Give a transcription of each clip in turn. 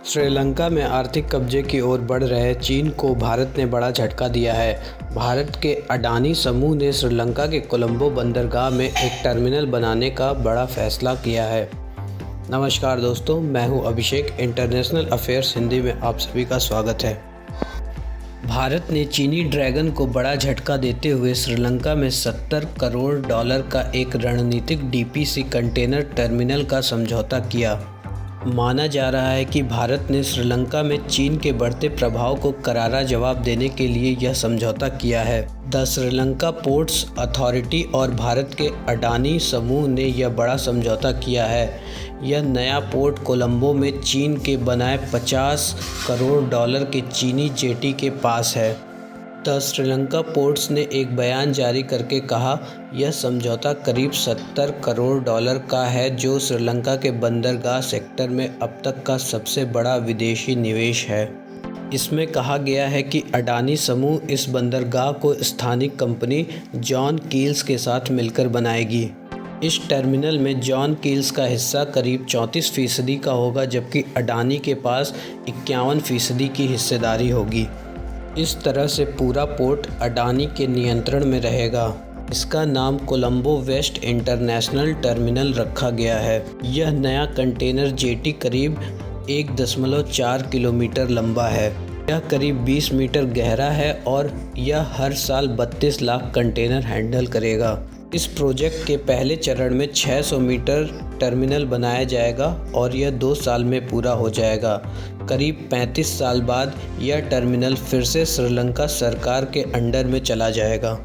श्रीलंका में आर्थिक कब्जे की ओर बढ़ रहे चीन को भारत ने बड़ा झटका दिया है। भारत के अडानी समूह ने श्रीलंका के कोलंबो बंदरगाह में एक टर्मिनल बनाने का बड़ा फैसला किया है। नमस्कार दोस्तों, मैं हूं अभिषेक। इंटरनेशनल अफेयर्स हिंदी में आप सभी का स्वागत है। भारत ने चीनी ड्रैगन को बड़ा झटका देते हुए श्रीलंका में $70 करोड़ का एक रणनीतिक डीपीसी कंटेनर टर्मिनल का समझौता किया। माना जा रहा है कि भारत ने श्रीलंका में चीन के बढ़ते प्रभाव को करारा जवाब देने के लिए यह समझौता किया है। द श्रीलंका पोर्ट्स अथॉरिटी और भारत के अडानी समूह ने यह बड़ा समझौता किया है। यह नया पोर्ट कोलंबो में चीन के बनाए $50 करोड़ के चीनी जेटी के पास है। द श्रीलंका पोर्ट्स ने एक बयान जारी करके कहा, यह समझौता करीब $70 करोड़ का है, जो श्रीलंका के बंदरगाह सेक्टर में अब तक का सबसे बड़ा विदेशी निवेश है। इसमें कहा गया है कि अडानी समूह इस बंदरगाह को स्थानीय कंपनी जॉन कील्स के साथ मिलकर बनाएगी। इस टर्मिनल में जॉन कील्स का हिस्सा करीब 34% का होगा, जबकि अडानी के पास 51% की हिस्सेदारी होगी। इस तरह से पूरा पोर्ट अडानी के नियंत्रण में रहेगा। इसका नाम कोलंबो वेस्ट इंटरनेशनल टर्मिनल रखा गया है। यह नया कंटेनर जेटी करीब 1.4 किलोमीटर लंबा है। यह करीब 20 मीटर गहरा है और यह हर साल 32 लाख कंटेनर हैंडल करेगा। इस प्रोजेक्ट के पहले चरण में 600 मीटर टर्मिनल बनाया जाएगा और यह 2 साल में पूरा हो जाएगा। करीब 35 साल बाद यह टर्मिनल फिर से श्रीलंका सरकार के अंडर में चला जाएगा।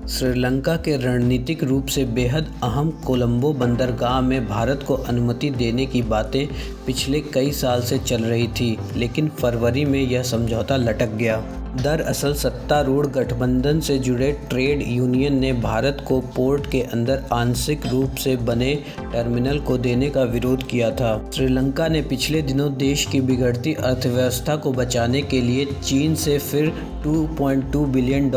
श्रीलंका के रणनीतिक रूप से बेहद अहम कोलंबो बंदरगाह में भारत को अनुमति देने की बातें पिछले कई साल से चल रही थी, लेकिन फरवरी में यह समझौता लटक गया। दरअसल सत्तारूढ़ गठबंधन से जुड़े ट्रेड यूनियन ने भारत को पोर्ट के अंदर आंशिक रूप से बने टर्मिनल को देने का विरोध किया था। श्रीलंका ने पिछले दिनों देश की बिगड़ती अर्थव्यवस्था को बचाने के लिए चीन से फिर $2.2 बिलियन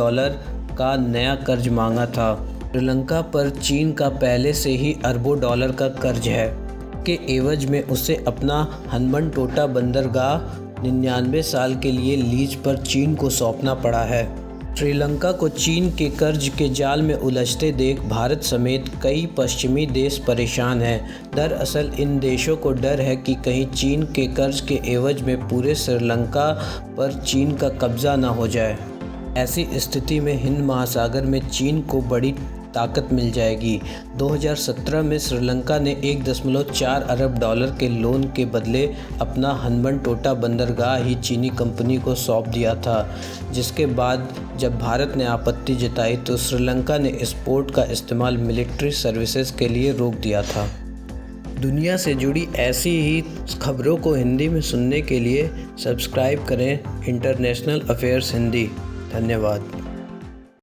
का नया कर्ज मांगा था। श्रीलंका पर चीन का पहले से ही अरबों डॉलर का कर्ज है। के एवज में उसे अपना हम्बनटोटा बंदरगाह 99 साल के लिए लीज पर चीन को सौंपना पड़ा है। श्रीलंका को चीन के कर्ज के जाल में उलझते देख भारत समेत कई पश्चिमी देश परेशान हैं। दरअसल इन देशों को डर है कि कहीं चीन के कर्ज के एवज में पूरे श्रीलंका पर चीन का कब्जा न हो जाए। ऐसी स्थिति में हिंद महासागर में चीन को बड़ी ताकत मिल जाएगी। 2017 में श्रीलंका ने $1.4 अरब के लोन के बदले अपना हम्बनटोटा बंदरगाह ही चीनी कंपनी को सौंप दिया था, जिसके बाद जब भारत ने आपत्ति जताई तो श्रीलंका ने इस पोर्ट का इस्तेमाल मिलिट्री सर्विसेज के लिए रोक दिया था। दुनिया से जुड़ी ऐसी ही खबरों को हिंदी में सुनने के लिए सब्सक्राइब करें इंटरनेशनल अफेयर्स हिंदी। धन्यवाद।